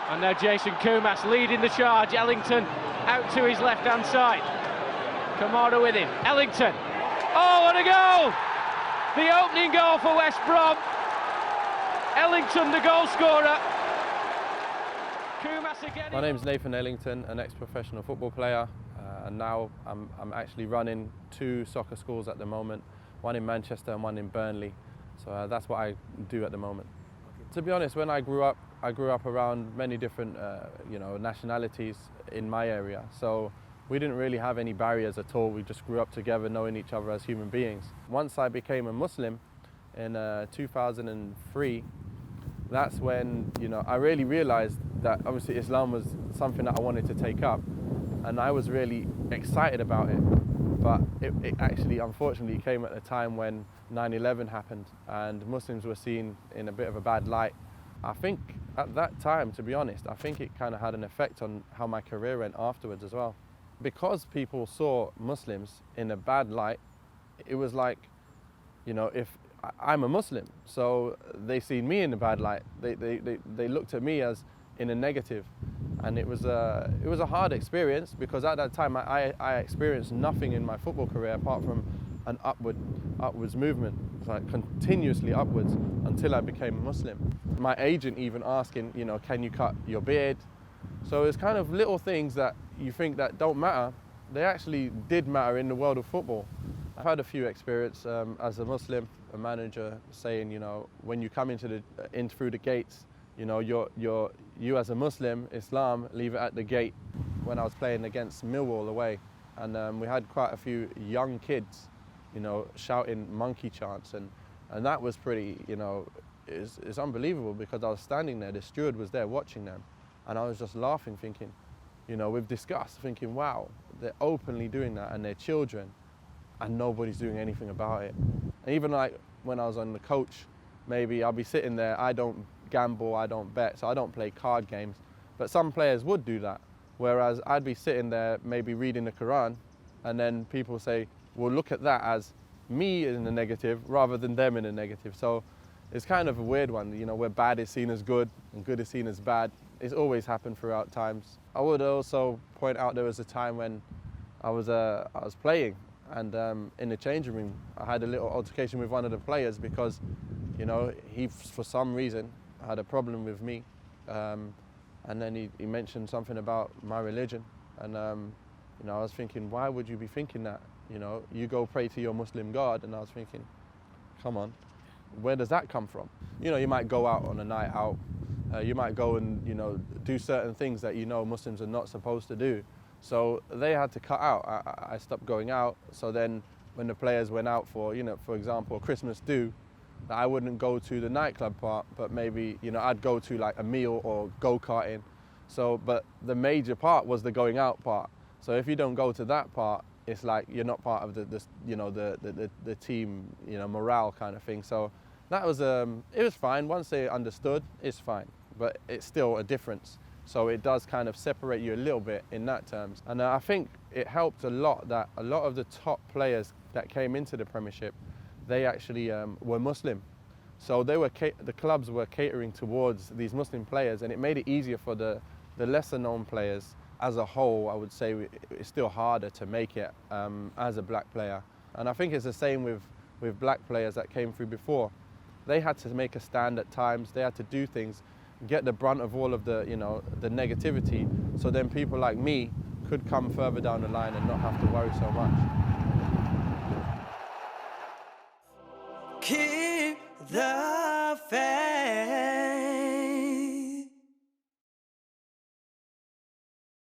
And now Jason Kumas leading the charge. Ellington out to his left-hand side. Kamara with him. Ellington. Oh, what a goal! The opening goal for West Brom. Ellington, the goal scorer. Kumas again. My name's Nathan Ellington, an ex-professional football player, and now I'm actually running 2 soccer schools at the moment, one in Manchester and one in Burnley. So that's what I do at the moment. To be honest, when I grew up around many different nationalities in my area. So we didn't really have any barriers at all. We just grew up together, knowing each other as human beings. Once I became a Muslim in 2003, that's when I really realized that obviously Islam was something that I wanted to take up, and I was really excited about it. But it actually, unfortunately, came at a time when 9/11 happened and Muslims were seen in a bit of a bad light. I think at that time, to be honest, I think it kind of had an effect on how my career went afterwards as well. Because people saw Muslims in a bad light, it was like, if I'm a Muslim, so they seen me in a bad light. They looked at me as in a negative, and it was a hard experience, because at that time I experienced nothing in my football career apart from an upwards movement, like continuously upwards, until I became a Muslim. My agent even asking, can you cut your beard? So it's kind of little things that you think that don't matter, they actually did matter in the world of football. I've had a few experiences as a Muslim, a manager saying, when you come in through the gates, you as a Muslim, Islam, leave it at the gate. When I was playing against Millwall away, and we had quite a few young kids, shouting monkey chants, and that was pretty, it's unbelievable, because I was standing there, the steward was there watching them, and I was just laughing, thinking, with disgust, thinking, wow, they're openly doing that, and they're children, and nobody's doing anything about it. And even like when I was on the coach, maybe I'll be sitting there, I don't gamble, I don't bet, so I don't play card games, but some players would do that, whereas I'd be sitting there maybe reading the Quran, and then people say, well, look at that as me in the negative rather than them in the negative. So it's kind of a weird one, where bad is seen as good and good is seen as bad. It's always happened throughout times. I would also point out there was a time when I was playing, and in the changing room I had a little altercation with one of the players, because he for some reason had a problem with me, and then he mentioned something about my religion, and I was thinking, why would you be thinking that? You go pray to your Muslim God, and I was thinking, come on, where does that come from? You might go out on a night out, you might go and do certain things that Muslims are not supposed to do. So they had to cut out. I stopped going out. So then when the players went out for example, Christmas do, that I wouldn't go to the nightclub part, but maybe, I'd go to like a meal or go-karting. So, but the major part was the going out part. So if you don't go to that part, it's like you're not part of the team, morale kind of thing. So that was, it was fine. Once they understood, it's fine. But it's still a difference. So it does kind of separate you a little bit in that terms. And I think it helped a lot that a lot of the top players that came into the Premiership, they actually were Muslim. So they were the clubs were catering towards these Muslim players, and it made it easier for the lesser known players. As a whole, I would say it's still harder to make it as a black player. And I think it's the same with black players that came through before. They had to make a stand at times, they had to do things, get the brunt of all of the the negativity, so then people like me could come further down the line and not have to worry so much. Keep the faith.